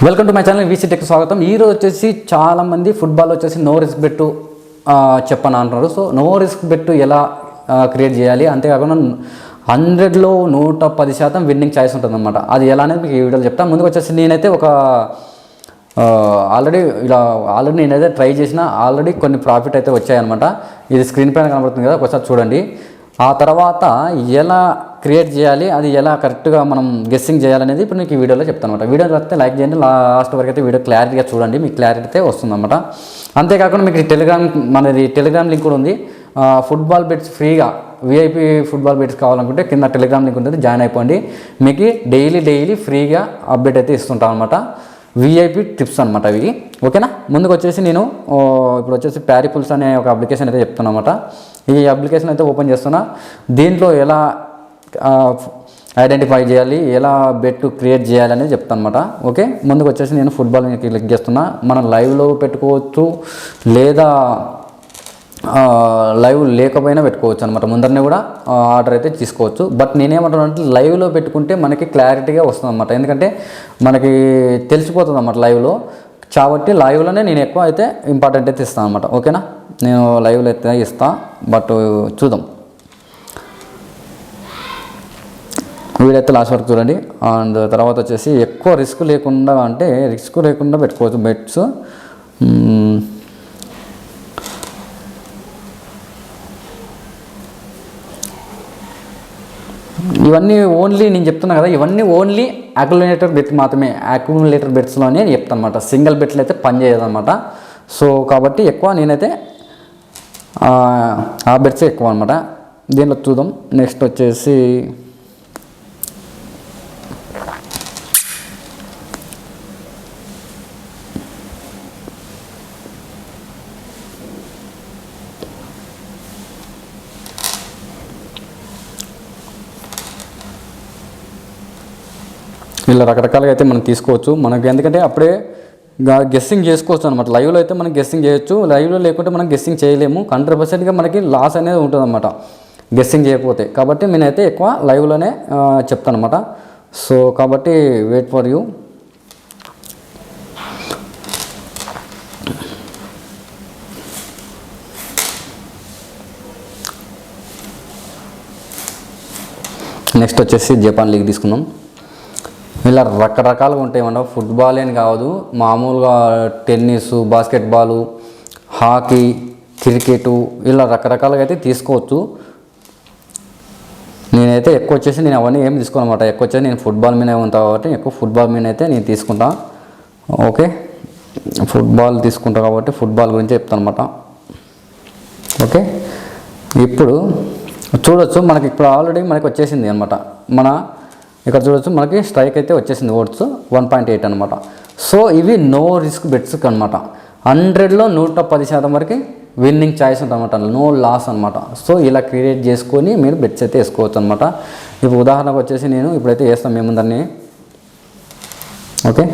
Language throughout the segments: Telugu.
Welcome to my channel VC tech స్వాగతం. ఈరోజు వచ్చేసి చాలామంది ఫుట్బాల్ వచ్చేసి నో రిస్క్ బెట్టు చెప్పని అంటున్నారు. సో నో రిస్క్ బెట్టు ఎలా క్రియేట్ చేయాలి, అంతేకాకుండా 100లో 110% విన్నింగ్ ఛాయిస్ ఉంటుంది అనమాట. అది ఎలా అనేది మీకు ఈ వీడియోలో చెప్తాను. ముందుకు వచ్చేసి నేనైతే ఆల్రెడీ నేనైతే ట్రై చేసిన, ఆల్రెడీ కొన్ని ప్రాఫిట్ అయితే వచ్చాయన్నమాట. ఇది స్క్రీన్ పైన కనబడుతుంది కదా, ఒకసారి చూడండి. ఆ తర్వాత ఎలా క్రియేట్ చేయాలి, అది ఎలా కరెక్ట్గా మనం గెస్సింగ్ చేయాలనేది ఇప్పుడు మీకు ఈ వీడియోలో చెప్తాను అనమాట. వీడియో వస్తే లైక్ చేయండి, లాస్ట్ వరకు అయితే వీడియో క్లారిటీగా చూడండి, మీకు క్లారిటీ అయితే వస్తుందన్నమాట. అంతేకాకుండా మీకు మనది టెలిగ్రామ్ లింక్ కూడా ఉంది. ఫుట్బాల్ బెట్స్ ఫ్రీగా విఐపి ఫుట్బాల్ బెట్స్ కావాలనుకుంటే కింద టెలిగ్రామ్ లింక్ ఉంటుంది, జాయిన్ అయిపోండి. మీకు డైలీ ఫ్రీగా అప్డేట్ అయితే ఇస్తుంటాం అనమాట. విఐపి టిప్స్ అనమాట ఇవి, ఓకేనా. ముందుకు వచ్చేసి నేను ఇప్పుడు వచ్చేసి ప్యారిపుల్స్ అనే ఒక అప్లికేషన్ అయితే చెప్తున్నా అనమాట. ఈ అప్లికేషన్ అయితే ఓపెన్ చేస్తున్నా. దీంట్లో ఎలా ఐడెంటిఫై చేయాలి, ఎలా బెట్ క్రియేట్ చేయాలి అనేది చెప్తాను అనమాట. ఓకే, ముందుకు వచ్చేసి నేను ఫుట్బాల్ క్లిక్ చేస్తున్నా. మనం లైవ్లో పెట్టుకోవచ్చు, లేదా లైవ్ లేకపోయినా పెట్టుకోవచ్చు అనమాట. ముందరనే కూడా ఆర్డర్ అయితే తీసుకోవచ్చు. బట్ నేనేమంటానంటే లైవ్లో పెట్టుకుంటే మనకి క్లారిటీగా వస్తుంది అనమాట. ఎందుకంటే మనకి తెలిసిపోతుంది అన్నమాట లైవ్లో. కాబట్టి లైవ్లోనే నేను ఎక్కువ అయితే ఇంపార్టెంట్ అయితే ఇస్తాను అనమాట. ఓకేనా, నేను లైవ్లో అయితే ఇస్తాను. బట్ చూద్దాం, వీడైతే లాస్ట్ వరకు చూడండి. అండ్ తర్వాత వచ్చేసి ఎక్కువ రిస్క్ లేకుండా పెట్టుకోవచ్చు బెట్స్. ఇవన్నీ ఓన్లీ నేను చెప్తున్నా కదా, ఇవన్నీ ఓన్లీ అక్యుములేటర్ బెట్ మాత్రమే. అక్యుములేటర్ బెట్స్లోనే నేను చెప్తాను అనమాట. సింగిల్ బెట్లు అయితే పని చేయదన్నమాట. సో కాబట్టి ఎక్కువ నేనైతే ఆ బెట్స్ ఎక్కువ అనమాట. దీనిలో చూద్దాం. నెక్స్ట్ వచ్చేసి ఇలా రకరకాలుగా అయితే మనం తీసుకోవచ్చు. మనకి ఎందుకంటే అప్పుడే గెస్సింగ్ చేసుకోవచ్చు అనమాట. లైవ్లో అయితే మనం గెస్సింగ్ చేయొచ్చు, లైవ్లో లేకుంటే మనం గెస్సింగ్ చేయలేము. 100%గా మనకి లాస్ అనేది ఉంటుంది అనమాట గెస్సింగ్ చేయకపోతే. కాబట్టి నేనైతే ఎక్కువ లైవ్లోనే చెప్తాను అనమాట. సో కాబట్టి వెయిట్ ఫర్ యూ. నెక్స్ట్ వచ్చేసి జపాన్ లీగ్ తీసుకుందాం. ఇలా రకరకాలుగా ఉంటాయన్నమాట. ఫుట్బాల్ అని కాదు, మామూలుగా టెన్నిస్, బాస్కెట్బాలు, హాకీ, క్రికెటు, ఇలా రకరకాలుగా అయితే తీసుకోవచ్చు. నేనైతే ఎక్కువ వచ్చేసి నేను అవన్నీ ఏం తీసుకోను అనమాట. ఎక్కువ వచ్చేసి నేను ఫుట్బాల్ మీద ఉంటాను కాబట్టి ఎక్కువ ఫుట్బాల్ మీద అయితే నేను తీసుకుంటా. ఓకే, ఫుట్బాల్ తీసుకుంటా కాబట్టి ఫుట్బాల్ గురించి చెప్తాను అనమాట. ఓకే, ఇప్పుడు చూడొచ్చు, మనకి ఇప్పుడు ఆల్రెడీ మనకి వచ్చేసింది అనమాట. ఇక్కడ చూడొచ్చు, మనకి స్ట్రైక్ అయితే వచ్చేసింది, ఓట్స్ 1.8 అనమాట. సో ఇవి నో రిస్క్ బెట్స్ అనమాట. 100లో 110% వరకు విన్నింగ్ ఛాయిస్ ఉంటుంది అనమాట, నో లాస్ అనమాట. సో ఇలా క్రియేట్ చేసుకొని మీరు బెట్స్ అయితే వేసుకోవచ్చు అనమాట. ఇప్పుడు ఉదాహరణకు వచ్చేసి నేను ఇప్పుడైతే వేస్తాం మేముందరినీ. ఓకే,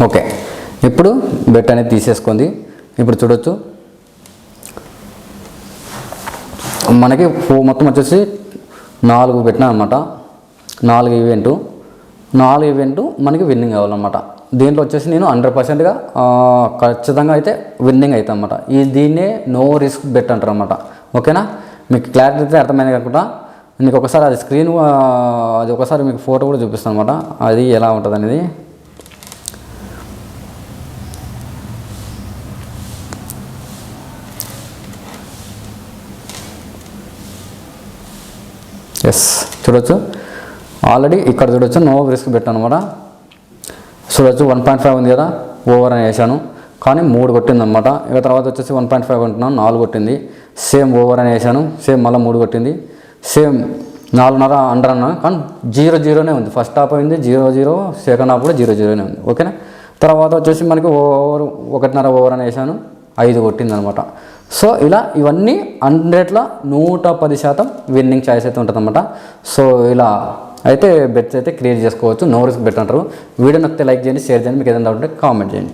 ఓకే, ఇప్పుడు బెట్ అనేది తీసేసుకుంది. ఇప్పుడు చూడొచ్చు, మనకి మొత్తం వచ్చేసి 4 పెట్టినా అనమాట. 4 ఈవెంటు మనకి విన్నింగ్ అవ్వాలన్నమాట. దీంట్లో వచ్చేసి నేను 100%గా ఖచ్చితంగా అయితే విన్నింగ్ అవుతాను అనమాట. దీన్నే నో రిస్క్ బెట్ అంటారు అనమాట. ఓకేనా, మీకు క్లారిటీ అయితే అర్థమైంది కాకుండా మీకు ఒకసారి అది ఒకసారి మీకు ఫోటో కూడా చూపిస్తాను అనమాట, అది ఎలా ఉంటుంది అనేది. ఎస్, చూడొచ్చు, ఆల్రెడీ ఇక్కడ చూడొచ్చు నో రిస్క్ బెట్ అనమాట. చూడొచ్చు 1.5 ఉంది కదా, ఓవర్ అని వేసాను కానీ 3 కొట్టింది అనమాట. ఇక తర్వాత వచ్చేసి 1.5 కొంటున్నాను, 4 కొట్టింది. సేమ్ ఓవర్ అని వేసాను, సేమ్ మళ్ళీ 3 కొట్టింది. సేమ్ 4.5 అండర్ అన్నాను కానీ 0-0నే ఉంది. ఫస్ట్ హాఫ్ అయింది 0-0, సెకండ్ హాఫ్ కూడా 0-0నే ఉంది. ఓకేనా, తర్వాత వచ్చేసి మనకి 1.5 ఓవర్ అని వేసాను, 5 కొట్టింది అనమాట. సో ఇలా ఇవన్నీ 100లో 110% విన్నింగ్ ఛాయిస్ అయితే ఉంటుంది అనమాట. సో ఇలా అయితే బెట్స్ అయితే క్రియేట్ చేసుకోవచ్చు. నో రిస్క్ బెట్ అంటారు. వీడియో నచ్చితే లైక్ చేయండి, షేర్ చేయండి, మీకు ఏదైనా డౌట్ ఉంటే కామెంట్ చేయండి.